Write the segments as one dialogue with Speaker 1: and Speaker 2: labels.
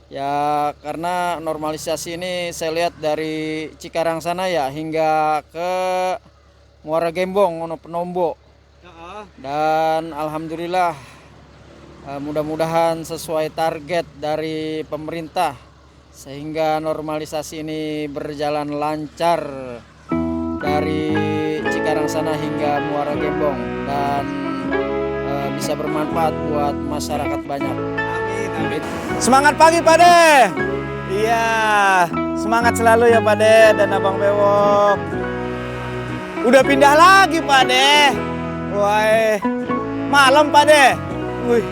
Speaker 1: Ya karena normalisasi ini saya lihat dari Cikarang sana ya hingga ke Muara Gembong, Ono Penombo.
Speaker 2: Heeh.
Speaker 1: Dan alhamdulillah mudah-mudahan sesuai target dari pemerintah sehingga normalisasi ini berjalan lancar dari Cikarang sana hingga Muara Gembong dan bisa bermanfaat buat masyarakat banyak.
Speaker 2: Amin, amin. Semangat pagi, Pade. Iya, semangat selalu ya, Pade dan Abang Bewok. Udah pindah lagi, Pade. Wah, malam, Pade. Wih,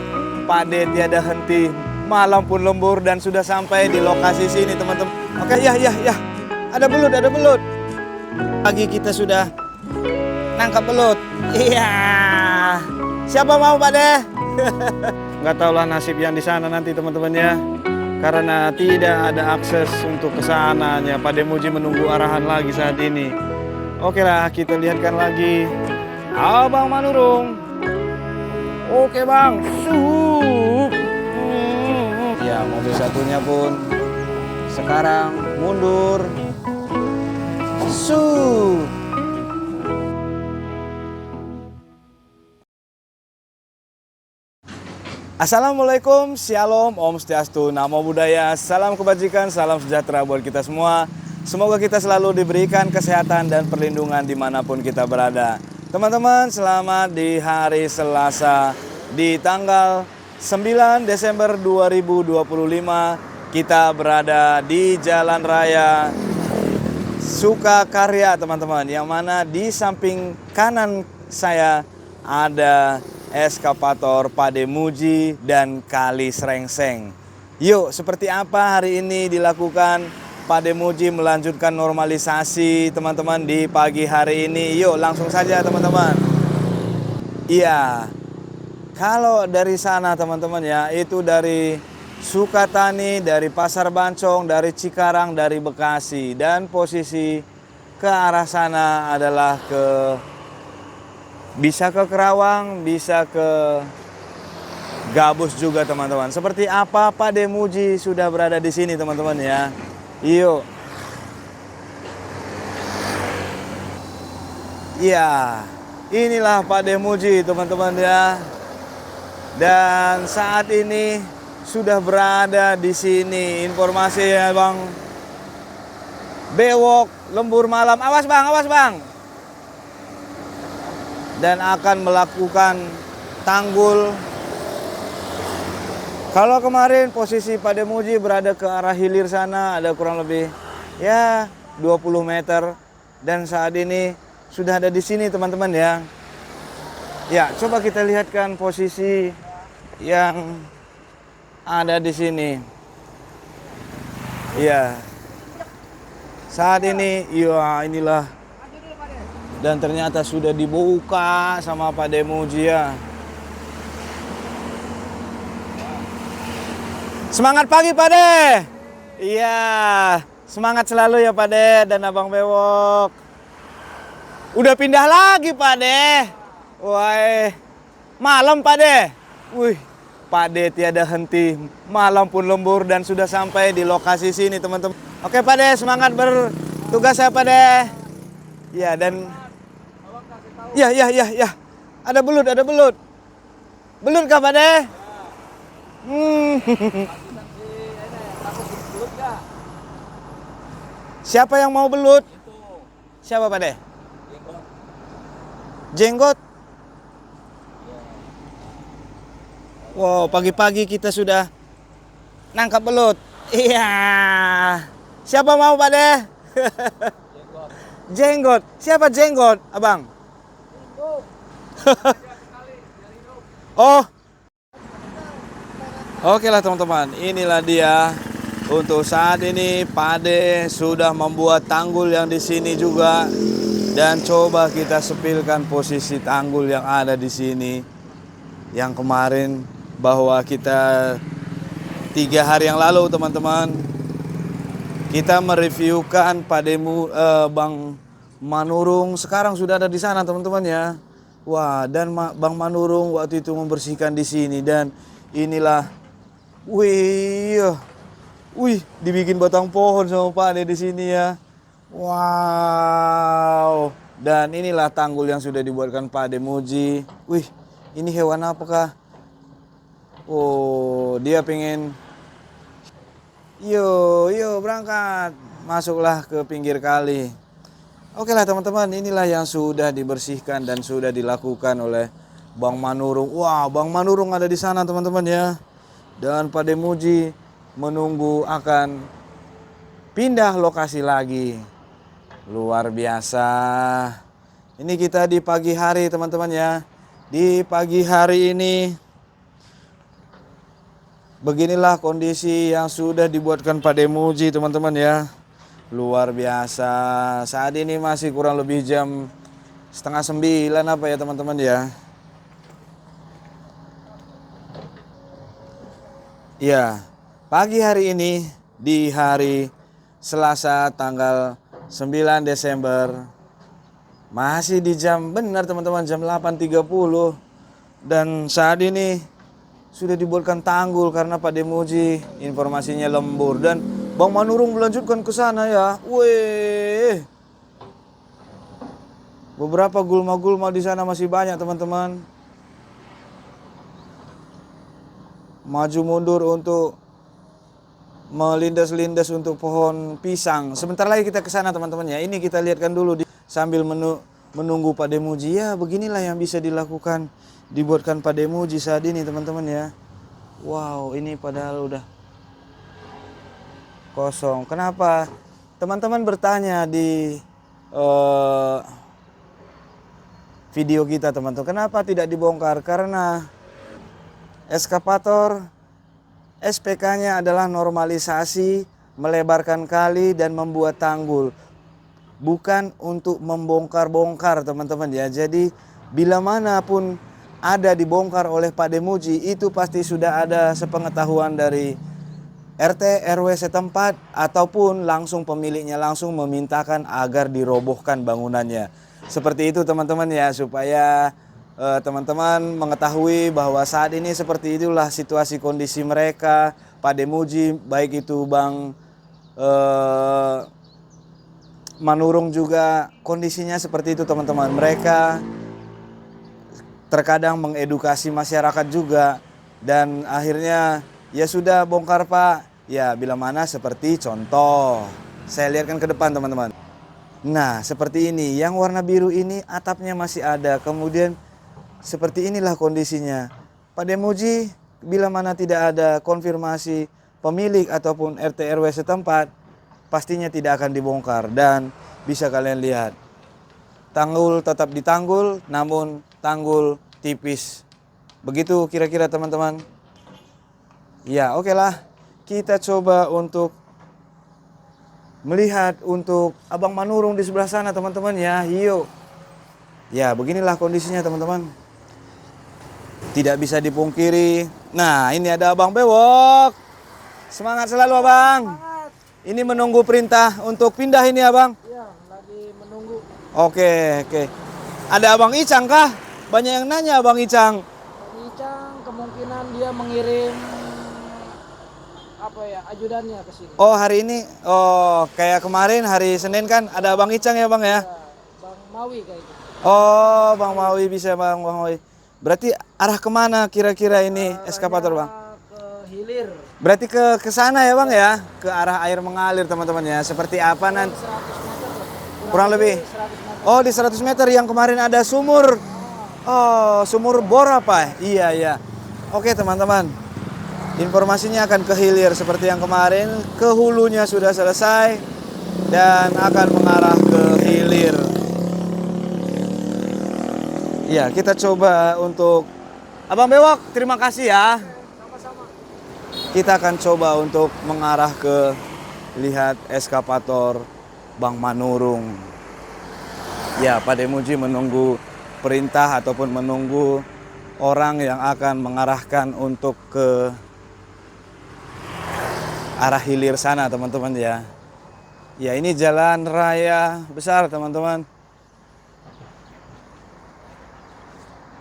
Speaker 2: Pade tiada henti. Malam pun lembur dan sudah sampai di lokasi sini, teman-teman. Oke, ya. Ada belut, ada belut. Pagi kita sudah nangkap belut. Iya. Siapa mau, Pade? Nggak tahulah nasib yang di sana nanti, teman-teman ya. Karena tidak ada akses untuk ke sananya. Pade Muji menunggu arahan lagi saat ini. Oke lah, kita lihatkan lagi Abang Manurung. Oke, Bang. Suhup. Ya, mobil satunya pun sekarang mundur. Assalamualaikum, Shalom, Om Swastiastu, Namo Buddhaya, salam kebajikan, salam sejahtera buat kita semua. Semoga kita selalu diberikan kesehatan dan perlindungan dimanapun kita berada. Teman-teman, selamat di hari Selasa di tanggal 9 Desember 2025. Kita berada di Jalan Raya Sukakarya, teman-teman, yang mana di samping kanan saya ada eskavator Pade Muji dan Kali Srengseng. Yuk, seperti apa hari ini dilakukan Pade Muji melanjutkan normalisasi, teman-teman, di pagi hari ini. Yuk, langsung saja, teman-teman. Iya, kalau dari sana, teman-teman ya, itu dari Sukatani, dari Pasar Bancong, dari Cikarang, dari Bekasi. Dan posisi ke arah sana adalah bisa ke Kerawang, bisa ke Gabus juga, teman-teman. Seperti apa Pade Muji sudah berada di sini, teman-teman ya. Yuk. Ya, inilah Pade Muji, teman-teman ya. Dan saat ini sudah berada di sini. Informasi ya, Bang Bewok, lembur malam. Awas, Bang, awas, Bang. Dan akan melakukan tanggul. Kalau kemarin posisi Pade Muji berada ke arah hilir sana, ada kurang lebih ya 20 meter. Dan saat ini sudah ada di sini, teman-teman ya. Ya, coba kita lihatkan posisi yang ada di sini. Ya, saat ini, ya inilah. Dan ternyata sudah dibuka sama Pade Muji ya. Semangat pagi, Pade. Iya, semangat selalu ya, Pade dan Abang Bewok. Udah pindah lagi, Pade. Wah, malam, Pade. Wih, Pade tiada henti. Malam pun lembur dan sudah sampai di lokasi sini, teman-teman. Oke, Pade, semangat bertugas ya, Pade. Ya, dan ya. Ada belut, ada belut. Belut kah, Pade? Siapa yang mau belut? Siapa, Pade? Jenggot. Wow, pagi-pagi kita sudah nangkap belut. Iya. Siapa mau, Pade? Jenggot. Siapa jenggot, Abang? Oh. Oke lah, teman-teman. Inilah dia. Untuk saat ini Pade sudah membuat tanggul yang di sini juga. Dan coba kita sepilkan posisi tanggul yang ada di sini. Yang kemarin bahwa kita 3 hari yang lalu, teman-teman, kita mereviewkan Bang Manurung sekarang sudah ada di sana, teman-teman ya. Wah, dan Bang Manurung waktu itu membersihkan di sini dan inilah, wih, Wih, dibikin batang pohon sama Pak De di sini ya. Wow. Dan inilah tanggul yang sudah dibuatkan Pak De Muji. Wih, ini hewan apakah? Oh, dia pengen. Yo berangkat. Masuklah ke pinggir kali. Oke lah teman-teman, inilah yang sudah dibersihkan dan sudah dilakukan oleh Bang Manurung. Wah, Bang Manurung ada di sana teman-teman ya. Dan Pak De Muji menunggu akan pindah lokasi lagi. Luar biasa. Ini kita di pagi hari teman-teman ya. Di pagi hari ini beginilah kondisi yang sudah dibuatkan Pak De Muji teman-teman ya. Luar biasa. Saat ini masih kurang lebih jam 8:30 apa ya teman-teman ya. Ya, pagi hari ini di hari Selasa tanggal 9 Desember masih di jam benar teman-teman, jam 8.30. Dan saat ini sudah dibuatkan tanggul karena Pak De Muji informasinya lembur. Dan Bang Manurung melanjutkan ke sana ya. Wih. Beberapa gulma-gulma di sana masih banyak teman-teman. Maju mundur untuk melindas-lindas untuk pohon pisang. Sebentar lagi kita ke sana teman-teman ya. Ini kita lihatkan dulu sambil menunggu Pak De Muji. Ya, beginilah yang bisa dilakukan, dibuatkan Pak De Muji saat ini teman-teman ya. Wow, ini padahal udah kosong. Kenapa? Teman-teman bertanya di video kita teman-teman, kenapa tidak dibongkar? Karena eskavator SPK-nya adalah normalisasi, melebarkan kali dan membuat tanggul. Bukan untuk membongkar-bongkar teman-teman ya. Jadi bila mana pun ada dibongkar oleh Pak De Muji, itu pasti sudah ada sepengetahuan dari RT RW setempat ataupun langsung pemiliknya langsung memintakan agar dirobohkan bangunannya. Seperti itu teman-teman ya, supaya teman-teman mengetahui bahwa saat ini seperti itulah situasi kondisi mereka. Pak De Muji, baik itu Bang Manurung juga kondisinya seperti itu teman-teman. Mereka terkadang mengedukasi masyarakat juga. Dan akhirnya ya sudah bongkar Pak. Ya bila mana seperti contoh. Saya lihatkan ke depan teman-teman. Nah seperti ini. Yang warna biru ini atapnya masih ada. Kemudian seperti inilah kondisinya. Pak De Muji bila mana tidak ada konfirmasi pemilik ataupun RT RW setempat, pastinya tidak akan dibongkar. Dan bisa kalian lihat, tanggul tetap ditanggul, namun tanggul tipis. Begitu kira-kira teman-teman. Ya oke lah, kita coba untuk melihat untuk Abang Manurung di sebelah sana teman-teman ya. Yuk. Ya beginilah kondisinya teman-teman. Tidak bisa dipungkiri. Nah ini ada Abang Bewok. Semangat selalu Abang.
Speaker 3: Semangat.
Speaker 2: Ini menunggu perintah untuk pindah ini Abang.
Speaker 3: Iya, lagi menunggu.
Speaker 2: Oke. Ada Abang Icang kah? Banyak yang nanya Abang Icang.
Speaker 3: Icang kemungkinan dia mengirim ajudannya ke sini.
Speaker 2: Oh hari ini, kayak kemarin hari Senin kan ada Abang Icang ya Bang ya?
Speaker 3: Bang Mawi kayaknya.
Speaker 2: Oh Bang Mawi bisa Bang Mawi. Berarti arah kemana kira-kira ini eskavator Bang?
Speaker 3: Ke hilir.
Speaker 2: Berarti ke sana ya Bang ya? Ke arah air mengalir teman-teman ya. Seperti apa nanti?
Speaker 3: 100 meter lah.
Speaker 2: Kurang lebih?
Speaker 3: 100 meter.
Speaker 2: Oh di 100 meter yang kemarin ada sumur. Oh sumur bor apa? Iya. Oke teman-teman. Informasinya akan ke hilir seperti yang kemarin. Ke hulunya sudah selesai. Dan akan mengarah ke hilir. Ya, kita coba untuk Abang Bewok, terima kasih ya.
Speaker 3: Sama-sama.
Speaker 2: Kita akan coba untuk mengarah ke lihat eskavator Bang Manurung. Ya, Pak De Muji menunggu perintah ataupun menunggu orang yang akan mengarahkan untuk ke arah hilir sana, teman-teman ya. Ya, ini jalan raya besar, teman-teman.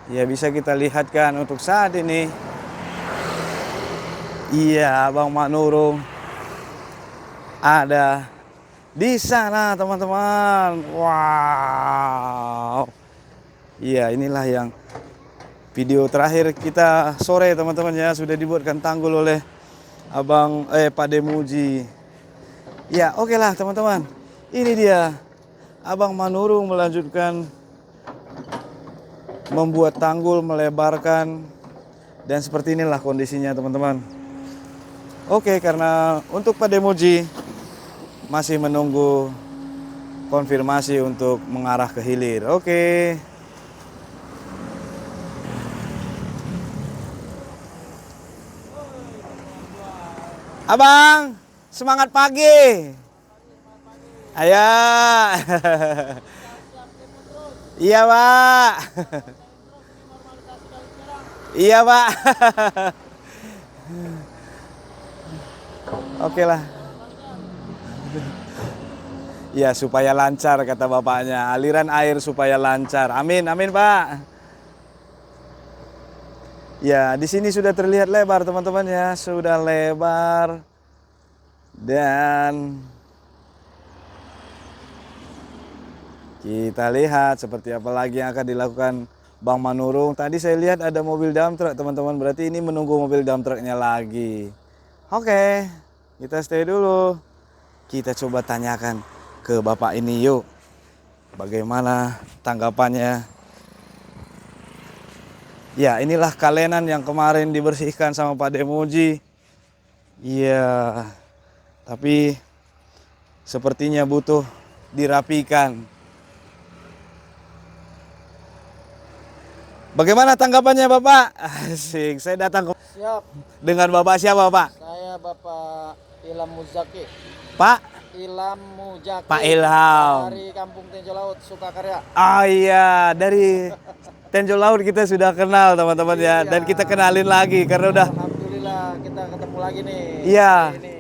Speaker 2: Ya bisa kita lihatkan untuk saat ini. Iya Bang Manurung ada di sana teman-teman. Wow. Iya, inilah yang video terakhir kita sore teman-teman ya, sudah dibuatkan tanggul oleh Pak Demuji. Ya, oke lah teman-teman. Ini dia Abang Manurung melanjutkan membuat tanggul, melebarkan, dan seperti inilah kondisinya teman-teman. Oke, karena untuk Pak Demuji masih menunggu konfirmasi untuk mengarah ke hilir. Oke. Abang, semangat pagi. Ayo. Iya, Pak. Iya, Pak. Oke lah. Ya, supaya lancar kata bapaknya. Aliran air supaya lancar. Amin, amin, Pak. Ya, di sini sudah terlihat lebar, teman-teman ya. Sudah lebar. Dan kita lihat seperti apa lagi yang akan dilakukan Bang Manurung. Tadi saya lihat ada mobil dump truck, teman-teman. Berarti ini menunggu mobil dump trucknya lagi. Oke, kita stay dulu. Kita coba tanyakan ke bapak ini yuk, bagaimana tanggapannya. Ya, inilah kalenan yang kemarin dibersihkan sama Pak Demuji. Iya, tapi sepertinya butuh dirapikan. Bagaimana tanggapannya Bapak? Asik, saya datang
Speaker 1: Siap.
Speaker 2: dengan Bapak siapa Pak?
Speaker 1: Saya Bapak Ilham Muzaki.
Speaker 2: Pak?
Speaker 1: Ilham Mujaki.
Speaker 2: Pak Ilham.
Speaker 1: Dari Kampung Tenjo Laut, Sukakarya.
Speaker 2: Oh iya, dari Tenjo Laut kita sudah kenal teman-teman ya. Dan kita kenalin lagi karena udah.
Speaker 1: Alhamdulillah kita ketemu lagi nih.
Speaker 2: Iya.
Speaker 1: Ini.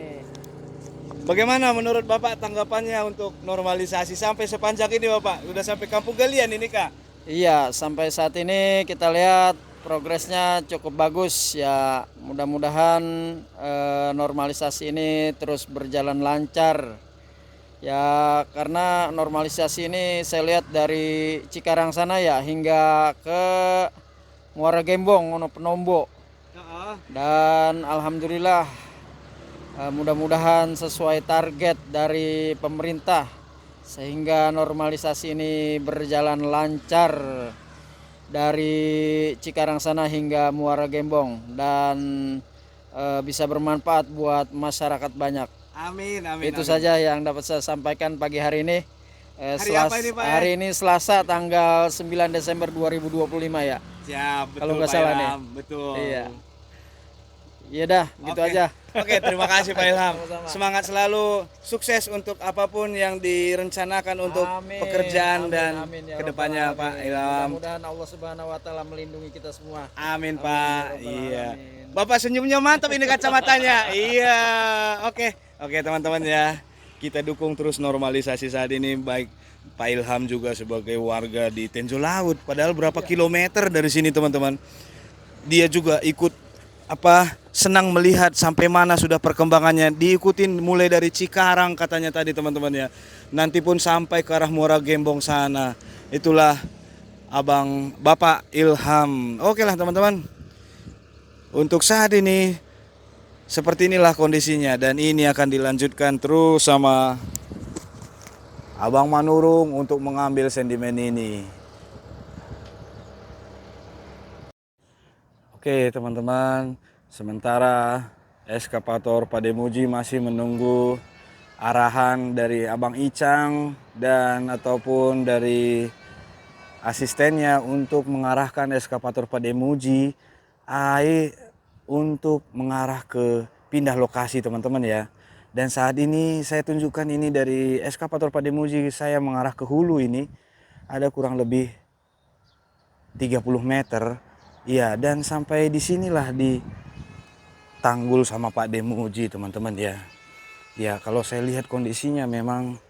Speaker 2: Bagaimana menurut Bapak tanggapannya untuk normalisasi sampai sepanjang ini Bapak? Udah sampai Kampung Galian ini Kak?
Speaker 1: Iya, sampai saat ini kita lihat progresnya cukup bagus ya. Mudah-mudahan normalisasi ini terus berjalan lancar. Ya, karena normalisasi ini saya lihat dari Cikarang sana ya hingga ke Muara Gembong, Penombo. Dan alhamdulillah mudah-mudahan sesuai target dari pemerintah sehingga normalisasi ini berjalan lancar dari Cikarang sana hingga Muara Gembong dan bisa bermanfaat buat masyarakat banyak.
Speaker 2: Amin, amin.
Speaker 1: Itu
Speaker 2: amin.
Speaker 1: saja yang dapat saya sampaikan pagi hari ini.
Speaker 2: Hari apa ini, Pak?
Speaker 1: Hari ini Selasa tanggal 9 Desember 2025 ya.
Speaker 2: Siap, betul
Speaker 1: Kalau nggak
Speaker 2: Pak
Speaker 1: salah
Speaker 2: Ilham,
Speaker 1: nih.
Speaker 2: betul.
Speaker 1: Iya. Iya dah, gitu
Speaker 2: Oke.
Speaker 1: aja.
Speaker 2: Oke, terima kasih Pak Ilham.
Speaker 1: Sama-sama.
Speaker 2: Semangat selalu, sukses untuk apapun yang direncanakan untuk
Speaker 1: Amin,
Speaker 2: pekerjaan
Speaker 1: amin,
Speaker 2: dan
Speaker 1: amin, ya
Speaker 2: kedepannya
Speaker 1: Rabbal
Speaker 2: Pak
Speaker 1: alamin.
Speaker 2: Ilham.
Speaker 1: Mudah-mudahan Allah Subhanahu wa taala melindungi kita semua.
Speaker 2: Amin
Speaker 1: Amin,
Speaker 2: Pak.
Speaker 1: ya Rabbal
Speaker 2: Iya.
Speaker 1: alamin.
Speaker 2: Bapak senyumnya mantap ini kacamatanya. Iya. Oke. Oke teman-teman ya. Kita dukung terus normalisasi saat ini, baik Pak Ilham juga sebagai warga di Tenjo Laut. Padahal berapa kilometer dari sini teman-teman. Dia juga ikut senang melihat sampai mana sudah perkembangannya. Diikutin mulai dari Cikarang katanya tadi teman-teman ya. Nanti pun sampai ke arah Muara Gembong sana. Itulah Abang Bapak Ilham. Oke lah teman-teman. Untuk saat ini seperti inilah kondisinya dan ini akan dilanjutkan terus sama Abang Manurung untuk mengambil sentimen ini. Oke teman-teman, sementara eskavator Pak Demuji masih menunggu arahan dari Abang Icang dan ataupun dari asistennya untuk mengarahkan eskavator Pak Demuji untuk mengarah ke pindah lokasi teman-teman ya. Dan saat ini saya tunjukkan ini dari eskavator Pak Demuji, saya mengarah ke hulu ini ada kurang lebih 30 meter. Iya, dan sampai di sinilah di tanggul sama Pak Demuji teman-teman ya. Ya, kalau saya lihat kondisinya memang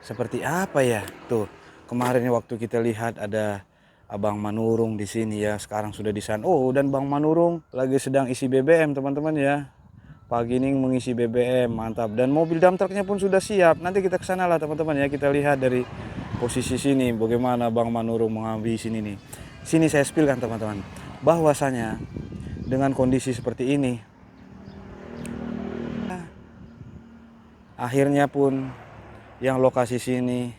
Speaker 2: seperti apa ya? Tuh, kemarin waktu kita lihat ada Abang Manurung di sini ya, sekarang sudah di sana. Oh, dan Bang Manurung lagi sedang isi BBM teman-teman ya. Pagi ini mengisi BBM, mantap. Dan mobil dump trucknya pun sudah siap. Nanti kita ke sana lah teman-teman ya. Kita lihat dari posisi sini bagaimana Bang Manurung mengambil sini nih. Sini saya spillkan teman-teman. Bahwasanya dengan kondisi seperti ini, akhirnya pun yang lokasi sini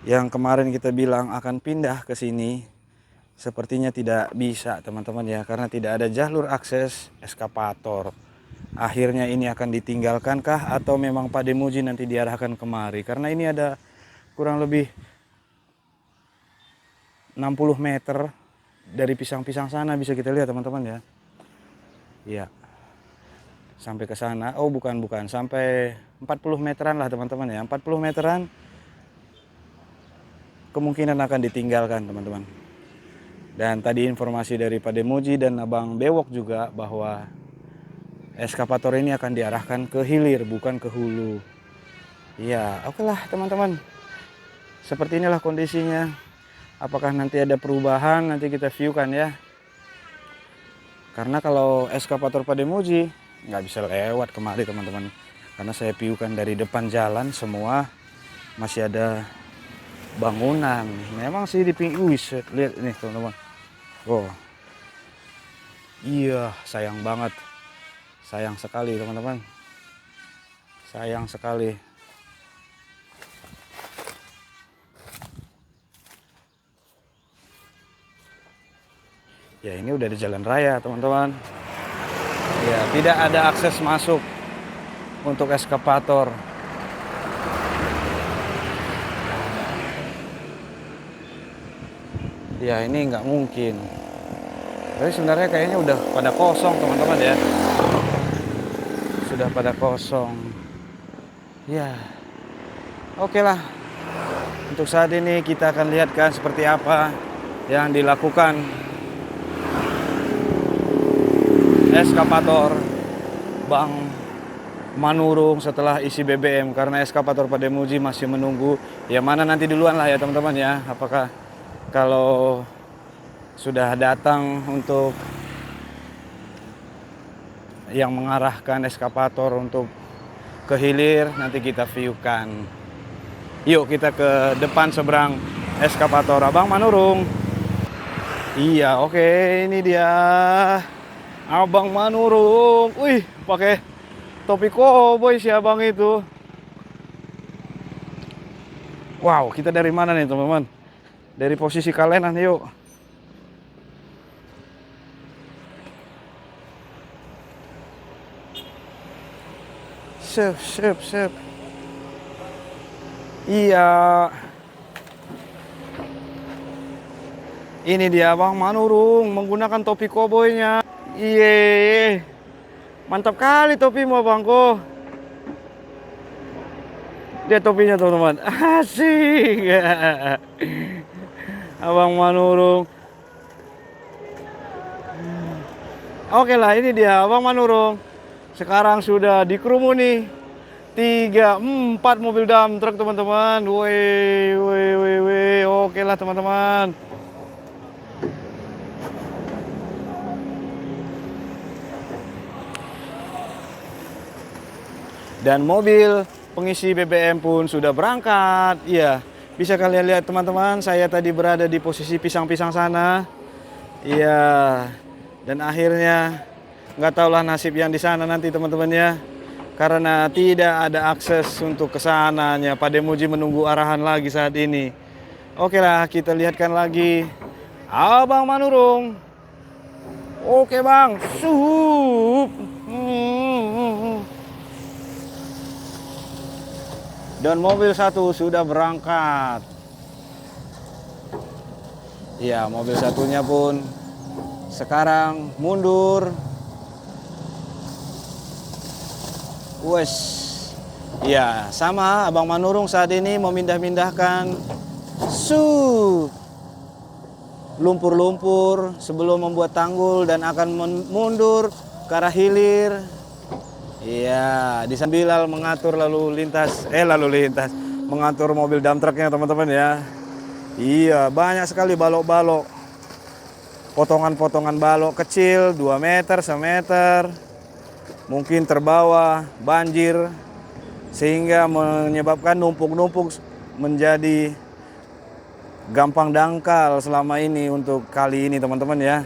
Speaker 2: yang kemarin kita bilang akan pindah ke sini sepertinya tidak bisa teman-teman ya, karena tidak ada jalur akses eskavator. Akhirnya ini akan ditinggalkankah atau memang Pak Demuji nanti diarahkan kemari? Karena ini ada kurang lebih 60 meter dari pisang-pisang sana bisa kita lihat teman-teman ya. Iya. Sampai ke sana. Oh bukan, sampai 40 meteran lah teman-teman ya. 40 meteran kemungkinan akan ditinggalkan teman-teman. Dan tadi informasi dari Pak Demuji dan Abang Bewok juga bahwa eskavator ini akan diarahkan ke hilir bukan ke hulu. Iya, oke lah teman-teman. Seperti inilah kondisinya. Apakah nanti ada perubahan, nanti kita view kan ya. Karena kalau eskavator Pak Demuji nggak bisa lewat kemari teman-teman. Karena saya view kan dari depan jalan semua masih ada bangunan. Memang sih di pinggir, lihat ini teman-teman. Oh, iya sayang banget. Sayang sekali teman-teman. Sayang sekali. Ya ini udah di jalan raya teman-teman. Ya tidak ada akses masuk untuk eskavator. Ya ini nggak mungkin. Tapi sebenarnya kayaknya udah pada kosong teman-teman ya. Sudah pada kosong. Ya, oke lah. Untuk saat ini kita akan lihatkan seperti apa yang dilakukan eskavator Bang Manurung setelah isi BBM. Karena eskavator Pak Demuji masih menunggu. Ya mana nanti duluan lah ya teman-teman ya. Apakah kalau sudah datang untuk yang mengarahkan eskavator untuk ke hilir, nanti kita view-kan. Yuk kita ke depan seberang eskavator Abang Manurung. Iya, oke, ini dia Abang Manurung. Wih, pakai topi koboi si abang itu. Wow, kita dari mana nih teman-teman? Dari posisi kalenan yuk. Sip. Iya. Ini dia Bang Manurung menggunakan topi koboynya. Iye. Mantap kali topimu abangku. Lihat topinya teman-teman. Asik. Abang Manurung. Oke lah, ini dia Abang Manurung. Sekarang sudah dikerumuni 3-4 mobil dump truck teman-teman. Woi. Oke lah teman-teman. Dan mobil pengisi BBM pun sudah berangkat. Iya, bisa kalian lihat teman-teman, saya tadi berada di posisi pisang-pisang sana. Iya, dan akhirnya nggak tahulah nasib yang di sana nanti teman-teman ya. Karena tidak ada akses untuk ke sananya. Pak Demuji menunggu arahan lagi saat ini. Oke lah, kita lihatkan lagi Abang Manurung. Oke Bang, suhup. Dan mobil satu sudah berangkat. Ya, mobil satunya pun sekarang mundur. Wes. Ya, sama Abang Manurung saat ini memindah-mindahkan lumpur-lumpur sebelum membuat tanggul dan akan mundur ke arah hilir. Iya, di sambil mengatur lalu lintas, mengatur mobil dump trucknya teman-teman ya. Iya, banyak sekali balok-balok, potongan-potongan balok kecil, 2 meter, 1 meter. mungkin terbawa banjir sehingga menyebabkan numpuk-numpuk menjadi gampang dangkal selama ini untuk kali ini teman-teman ya.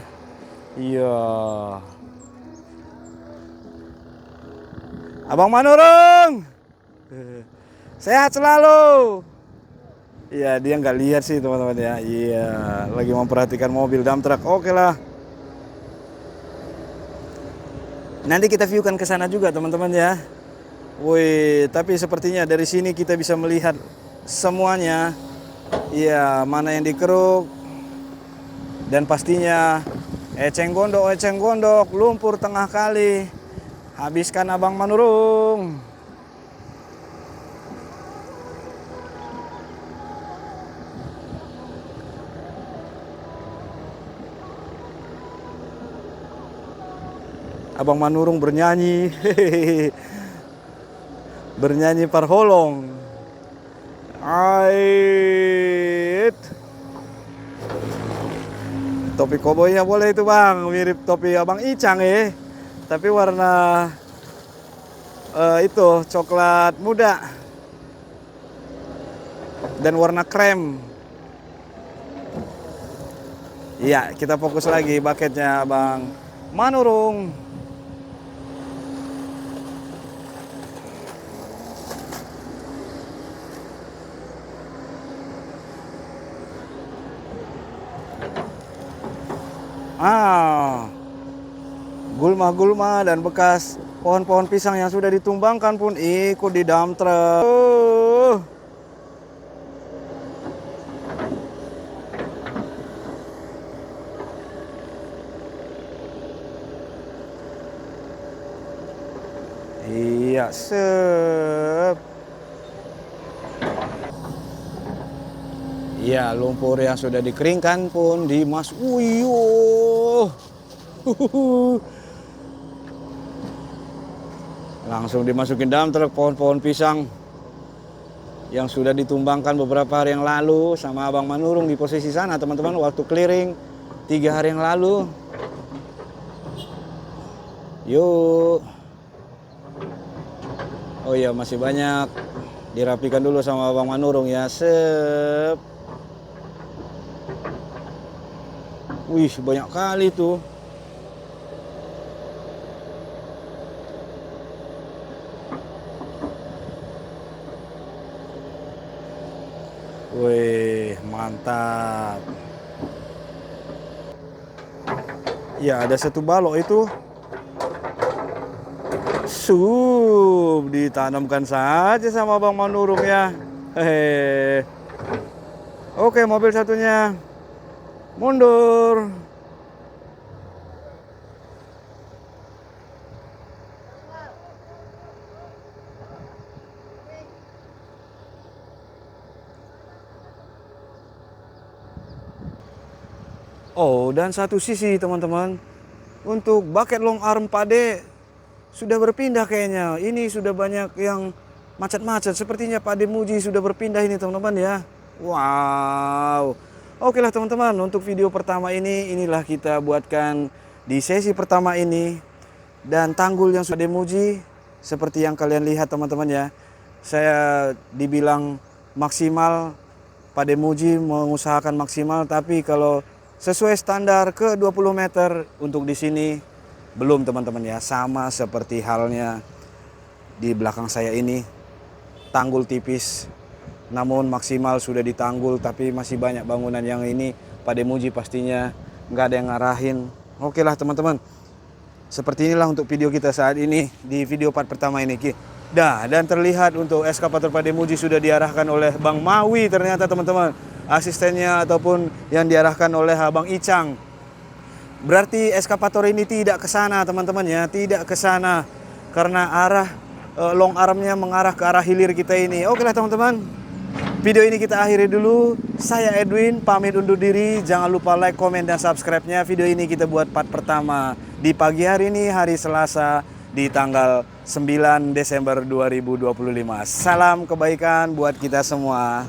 Speaker 2: Iya. Abang Manurung, sehat selalu. Iya, dia nggak lihat sih teman-teman ya. Iya, lagi memperhatikan mobil dump truck. Oke lah. Nanti kita viewkan ke sana juga teman-teman ya. Wih, tapi sepertinya dari sini kita bisa melihat semuanya. Iya, mana yang dikeruk. Dan pastinya eceng gondok, lumpur tengah kali. Habiskan Abang Manurung. Abang Manurung bernyanyi. Bernyanyi parholong. Ait. Topi koboynya boleh itu bang, mirip topi Abang Icang ya. Tapi warna itu coklat muda dan warna krem. Iya, kita fokus lagi bucketnya Bang Manurung. Gulma-gulma dan bekas pohon-pohon pisang yang sudah ditumbangkan pun ikut di dump truck. Iya, sep. Iya, lumpur yang sudah dikeringkan pun langsung dimasukin dalam truk pohon-pohon pisang yang sudah ditumbangkan beberapa hari yang lalu sama Abang Manurung di posisi sana teman-teman waktu clearing 3 hari yang lalu. Yuk. Oh iya, masih banyak dirapikan dulu sama Abang Manurung ya. Sep. Wih, banyak kali tuh. Wih, mantap. Ya, ada satu balok itu. Ditanamkan saja sama Bang Manurung ya. Hehe. Oke, mobil satunya mundur. Oh, dan satu sisi teman-teman, untuk bucket long arm Pade sudah berpindah kayaknya. Ini sudah banyak yang macet-macet. Sepertinya Pade Muji sudah berpindah ini teman-teman ya. Wow. Oke lah teman-teman, untuk video pertama ini, inilah kita buatkan di sesi pertama ini. Dan tanggul yang sudah Pade Muji, seperti yang kalian lihat teman-teman ya. Saya dibilang maksimal, Pade Muji mengusahakan maksimal, tapi kalau sesuai standar ke 20 meter untuk di sini belum teman-teman ya. Sama seperti halnya di belakang saya ini, tanggul tipis namun maksimal sudah ditanggul, tapi masih banyak bangunan yang ini Pade Muji pastinya nggak ada yang ngarahin. Oke lah teman-teman, seperti inilah untuk video kita saat ini di video part pertama ini. Dan terlihat untuk eskavator Pade Muji sudah diarahkan oleh Bang Mawi ternyata teman-teman, asistennya ataupun yang diarahkan oleh Abang Icang. Berarti eskavator ini tidak ke sana teman-teman ya, tidak ke sana karena arah long armnya mengarah ke arah hilir kita ini. Oke lah teman-teman, video ini kita akhiri dulu. Saya Edwin pamit undur diri. Jangan lupa like, komen, dan subscribe-nya. Video ini kita buat part pertama di pagi hari ini, hari Selasa di tanggal 9 Desember 2025. Salam kebaikan buat kita semua.